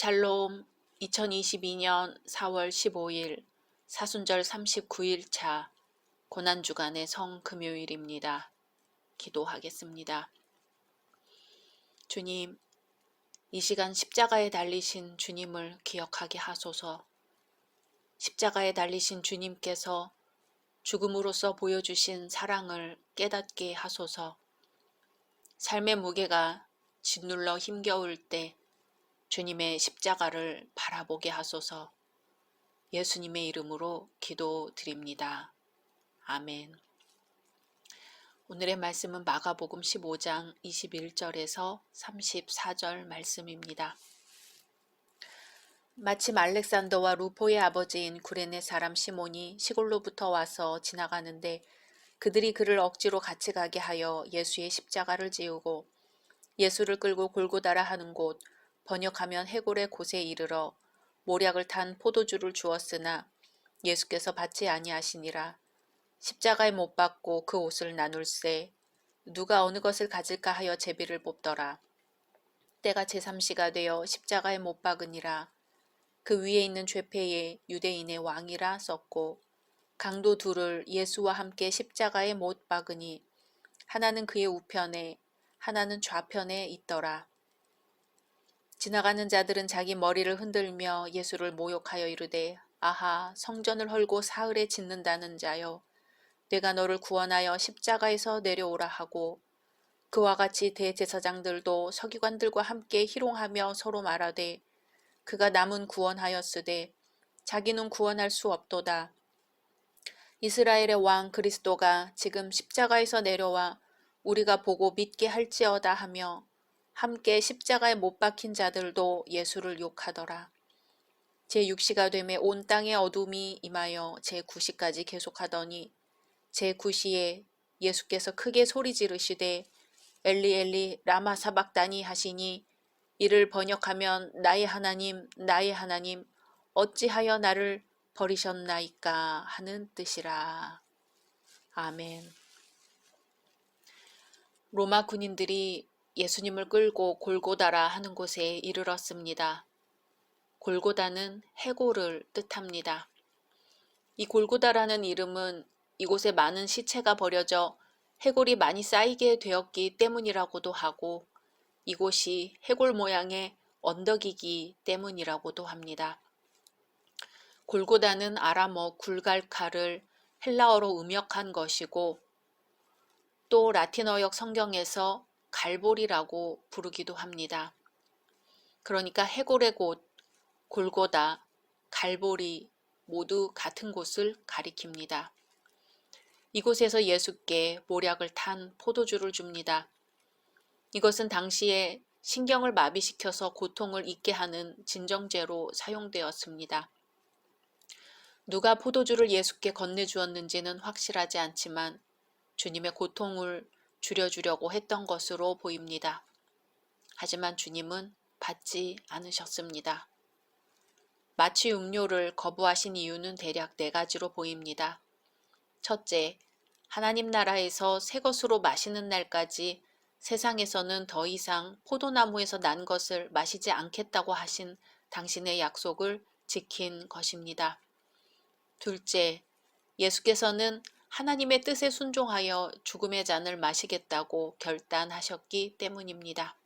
샬롬. 2022년 4월 15일 사순절 39일차 고난주간의 성금요일입니다. 기도하겠습니다. 주님, 이 시간 십자가에 달리신 주님을 기억하게 하소서. 십자가에 달리신 주님께서 죽음으로써 보여주신 사랑을 깨닫게 하소서. 삶의 무게가 짓눌러 힘겨울 때 주님의 십자가를 바라보게 하소서. 예수님의 이름으로 기도드립니다. 아멘. 오늘의 말씀은 마가복음 15장 21절에서 34절 말씀입니다. 마침 알렉산더와 루포의 아버지인 구레네 사람 시몬이 시골로부터 와서 지나가는데 그들이 그를 억지로 같이 가게 하여 예수의 십자가를 지우고 예수를 끌고 골고다라 하는 곳, 번역하면 해골의 곳에 이르러 모략을 탄 포도주를 주었으나 예수께서 받지 아니하시니라. 십자가에 못 박고 그 옷을 나눌세 누가 어느 것을 가질까 하여 제비를 뽑더라. 때가 제3시가 되어 십자가에 못 박으니라. 그 위에 있는 죄패에 유대인의 왕이라 썼고 강도 둘을 예수와 함께 십자가에 못 박으니 하나는 그의 우편에 하나는 좌편에 있더라. 지나가는 자들은 자기 머리를 흔들며 예수를 모욕하여 이르되 아하 성전을 헐고 사흘에 짓는다는 자여 내가 너를 구원하여 십자가에서 내려오라 하고 그와 같이 대제사장들도 서기관들과 함께 희롱하며 서로 말하되 그가 남은 구원하였으되 자기는 구원할 수 없도다. 이스라엘의 왕 그리스도가 지금 십자가에서 내려와 우리가 보고 믿게 할지어다 하며 함께 십자가에 못 박힌 자들도 예수를 욕하더라. 제6시가 되매 온 땅에 어둠이 임하여 제9시까지 계속하더니 제9시에 예수께서 크게 소리 지르시되 엘리 엘리 라마 사박다니 하시니 이를 번역하면 나의 하나님 어찌하여 나를 버리셨나이까 하는 뜻이라. 아멘. 로마 군인들이 예수님을 끌고 골고다라 하는 곳에 이르렀습니다. 골고다는 해골을 뜻합니다. 이 골고다라는 이름은 이곳에 많은 시체가 버려져 해골이 많이 쌓이게 되었기 때문이라고도 하고 이곳이 해골 모양의 언덕이기 때문이라고도 합니다. 골고다는 아람어 굴갈칼을 헬라어로 음역한 것이고 또 라틴어역 성경에서 갈보리라고 부르기도 합니다. 그러니까 해골의 곳, 골고다, 갈보리 모두 같은 곳을 가리킵니다. 이곳에서 예수께 모략을 탄 포도주를 줍니다. 이것은 당시에 신경을 마비시켜서 고통을 잊게 하는 진정제로 사용되었습니다. 누가 포도주를 예수께 건네주었는지는 확실하지 않지만 주님의 고통을 줄여주려고 했던 것으로 보입니다. 하지만 주님은 받지 않으셨습니다. 마취 음료를 거부하신 이유는 대략 4가지로 보입니다. 첫째, 하나님 나라에서 새 것으로 마시는 날까지 세상에서는 더 이상 포도나무에서 난 것을 마시지 않겠다고 하신 당신의 약속을 지킨 것입니다. 둘째, 예수께서는 하나님의 뜻에 순종하여 죽음의 잔을 마시겠다고 결단하셨기 때문입니다.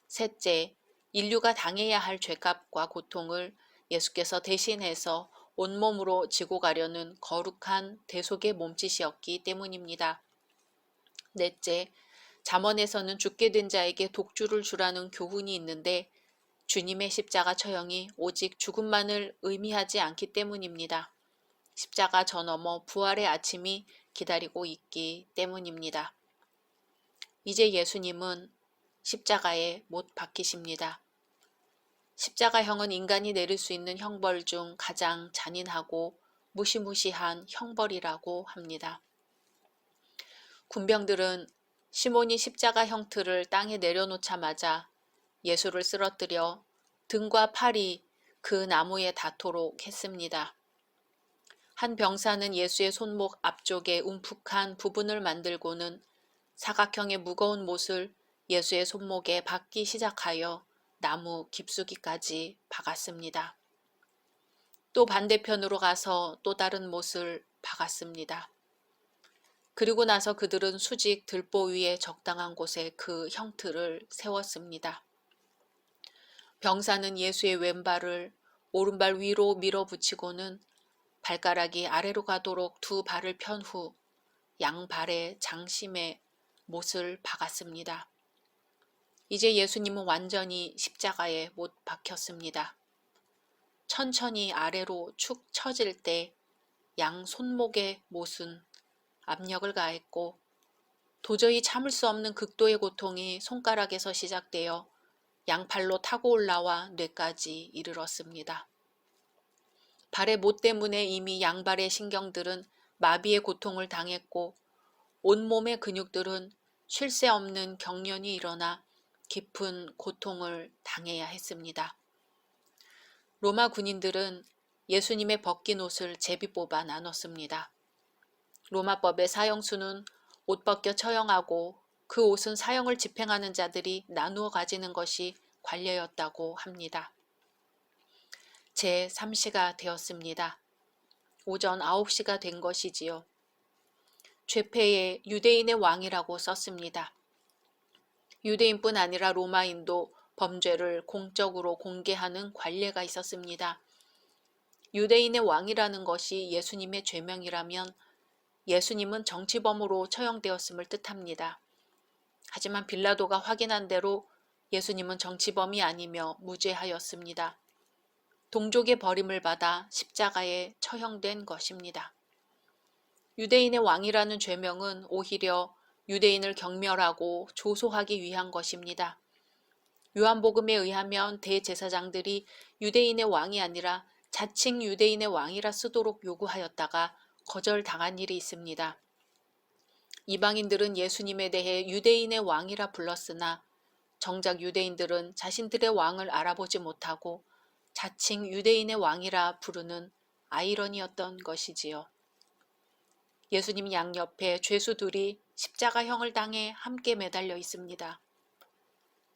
셋째, 인류가 당해야 할 죄값과 고통을 예수께서 대신해서 온몸으로 지고 가려는 거룩한 대속의 몸짓이었기 때문입니다. 넷째, 잠언에서는 죽게 된 자에게 독주를 주라는 교훈이 있는데 주님의 십자가 처형이 오직 죽음만을 의미하지 않기 때문입니다. 십자가 저 너머 부활의 아침이 기다리고 있기 때문입니다. 이제 예수님은 십자가에 못 박히십니다. 십자가형은 인간이 내릴 수 있는 형벌 중 가장 잔인하고 무시무시한 형벌이라고 합니다. 군병들은 시몬이 십자가 형틀을 땅에 내려놓자마자 예수를 쓰러뜨려 등과 팔이 그 나무에 닿도록 했습니다. 한 병사는 예수의 손목 앞쪽에 움푹한 부분을 만들고는 사각형의 무거운 못을 예수의 손목에 박기 시작하여 나무 깊숙이까지 박았습니다. 또 반대편으로 가서 또 다른 못을 박았습니다. 그리고 나서 그들은 수직 들보 위에 적당한 곳에 그 형틀을 세웠습니다. 병사는 예수의 왼발을 오른발 위로 밀어붙이고는 발가락이 아래로 가도록 두 발을 편 후 양발의 장심에 못을 박았습니다. 이제 예수님은 완전히 십자가에 못 박혔습니다. 천천히 아래로 축 처질 때 양 손목의 못은 압력을 가했고 도저히 참을 수 없는 극도의 고통이 손가락에서 시작되어 양팔로 타고 올라와 뇌까지 이르렀습니다. 발의 못 때문에 이미 양발의 신경들은 마비의 고통을 당했고 온몸의 근육들은 쉴 새 없는 경련이 일어나 깊은 고통을 당해야 했습니다. 로마 군인들은 예수님의 벗긴 옷을 제비 뽑아 나눴습니다. 로마법의 사형수는 옷 벗겨 처형하고 그 옷은 사형을 집행하는 자들이 나누어 가지는 것이 관례였다고 합니다. 제3시가 되었습니다. 오전 9시가 된 것이지요. 죄패에 유대인의 왕이라고 썼습니다. 유대인뿐 아니라 로마인도 범죄를 공적으로 공개하는 관례가 있었습니다. 유대인의 왕이라는 것이 예수님의 죄명이라면 예수님은 정치범으로 처형되었음을 뜻합니다. 하지만 빌라도가 확인한 대로 예수님은 정치범이 아니며 무죄하였습니다. 동족의 버림을 받아 십자가에 처형된 것입니다. 유대인의 왕이라는 죄명은 오히려 유대인을 경멸하고 조소하기 위한 것입니다. 요한복음에 의하면 대제사장들이 유대인의 왕이 아니라 자칭 유대인의 왕이라 쓰도록 요구하였다가 거절당한 일이 있습니다. 이방인들은 예수님에 대해 유대인의 왕이라 불렀으나 정작 유대인들은 자신들의 왕을 알아보지 못하고 자칭 유대인의 왕이라 부르는 아이러니였던 것이지요. 예수님 양옆에 죄수들이 십자가형을 당해 함께 매달려 있습니다.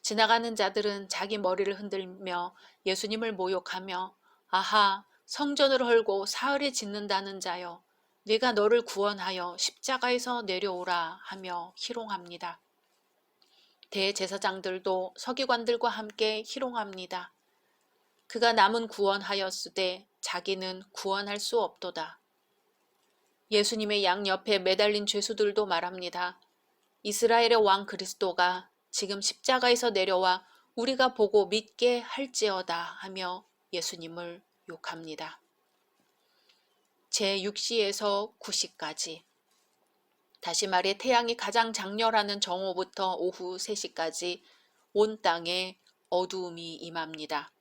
지나가는 자들은 자기 머리를 흔들며 예수님을 모욕하며 아하, 성전을 헐고 사흘에 짓는다는 자여, 네가 너를 구원하여 십자가에서 내려오라 하며 희롱합니다. 대제사장들도 서기관들과 함께 희롱합니다. 그가 남은 구원하였으되 자기는 구원할 수 없도다. 예수님의 양옆에 매달린 죄수들도 말합니다. 이스라엘의 왕 그리스도가 지금 십자가에서 내려와 우리가 보고 믿게 할지어다 하며 예수님을 욕합니다. 제6시에서 9시까지, 다시 말해 태양이 가장 장렬하는 정오부터 오후 3시까지 온 땅에 어두움이 임합니다.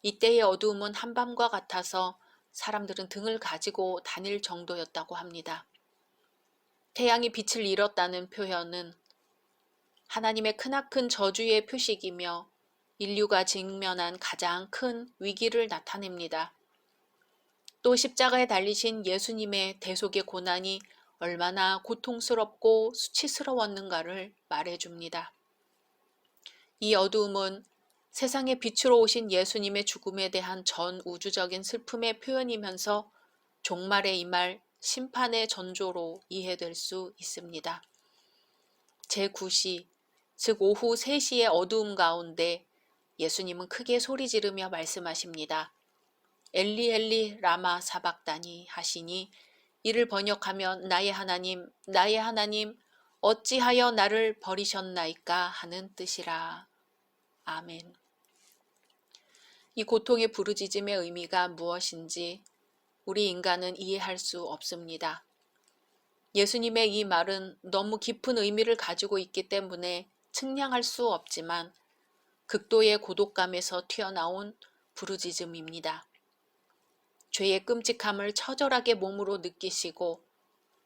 이때의 어두움은 한밤과 같아서 사람들은 등을 가지고 다닐 정도였다고 합니다. 태양이 빛을 잃었다는 표현은 하나님의 크나큰 저주의 표식이며 인류가 직면한 가장 큰 위기를 나타냅니다. 또 십자가에 달리신 예수님의 대속의 고난이 얼마나 고통스럽고 수치스러웠는가를 말해줍니다. 이 어두움은 세상의 빛으로 오신 예수님의 죽음에 대한 전 우주적인 슬픔의 표현이면서 종말에 임할 심판의 전조로 이해될 수 있습니다. 제9시, 즉 오후 3시의 어두움 가운데 예수님은 크게 소리 지르며 말씀하십니다. 엘리 엘리 라마 사박다니 하시니 이를 번역하면 나의 하나님 어찌하여 나를 버리셨나이까 하는 뜻이라. 아멘. 이 고통의 부르짖음의 의미가 무엇인지 우리 인간은 이해할 수 없습니다. 예수님의 이 말은 너무 깊은 의미를 가지고 있기 때문에 측량할 수 없지만 극도의 고독감에서 튀어나온 부르짖음입니다. 죄의 끔찍함을 처절하게 몸으로 느끼시고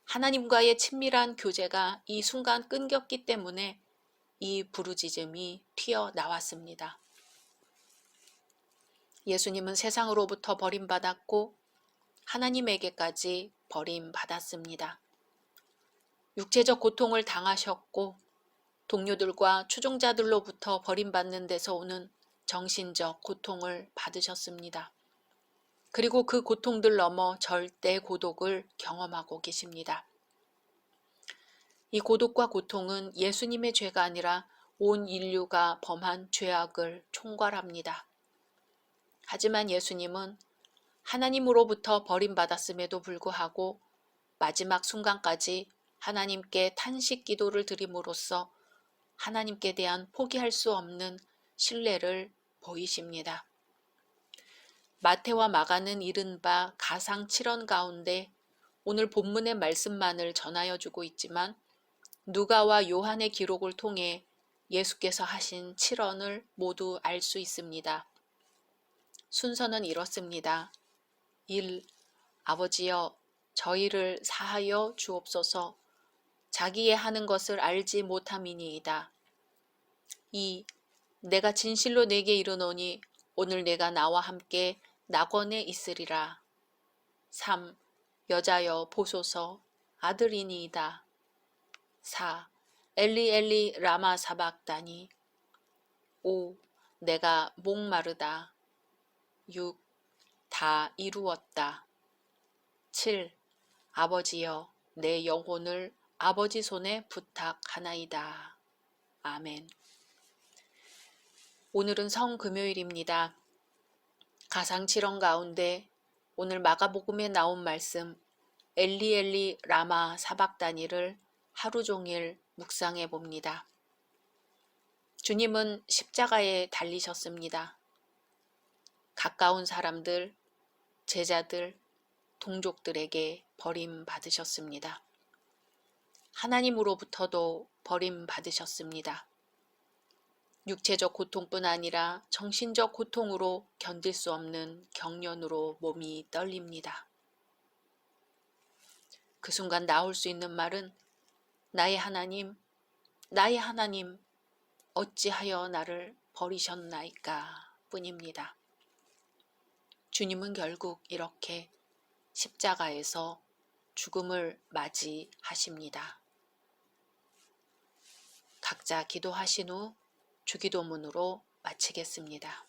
하나님과의 친밀한 교제가 이 순간 끊겼기 때문에 이 부르짖음이 튀어나왔습니다. 예수님은 세상으로부터 버림받았고 하나님에게까지 버림받았습니다. 육체적 고통을 당하셨고 동료들과 추종자들로부터 버림받는 데서 오는 정신적 고통을 받으셨습니다. 그리고 그 고통들 넘어 절대 고독을 경험하고 계십니다. 이 고독과 고통은 예수님의 죄가 아니라 온 인류가 범한 죄악을 총괄합니다. 하지만 예수님은 하나님으로부터 버림받았음에도 불구하고 마지막 순간까지 하나님께 탄식 기도를 드림으로써 하나님께 대한 포기할 수 없는 신뢰를 보이십니다. 마태와 마가는 이른바 가상 7언 가운데 오늘 본문의 말씀만을 전하여 주고 있지만 누가와 요한의 기록을 통해 예수께서 하신 7언을 모두 알 수 있습니다. 순서는 이렇습니다. 1. 아버지여 저희를 사하여 주옵소서. 자기의 하는 것을 알지 못함이니이다. 2. 내가 진실로 내게 이르노니 오늘 내가 나와 함께 낙원에 있으리라. 3. 여자여 보소서 아들이니이다. 4. 엘리 엘리 라마 사박다니. 5. 내가 목마르다. 6. 다 이루었다. 7. 아버지여, 내 영혼을 아버지 손에 부탁하나이다. 아멘. 오늘은 성금요일입니다. 가상칠언 가운데 오늘 마가복음에 나온 말씀 엘리 엘리 라마 사박다니를 하루 종일 묵상해 봅니다. 주님은 십자가에 달리셨습니다. 가까운 사람들, 제자들, 동족들에게 버림받으셨습니다. 하나님으로부터도 버림받으셨습니다. 육체적 고통뿐 아니라 정신적 고통으로 견딜 수 없는 경련으로 몸이 떨립니다. 그 순간 나올 수 있는 말은 나의 하나님, 나의 하나님, 어찌하여 나를 버리셨나이까 뿐입니다. 주님은 결국 이렇게 십자가에서 죽음을 맞이하십니다. 각자 기도하신 후 주기도문으로 마치겠습니다.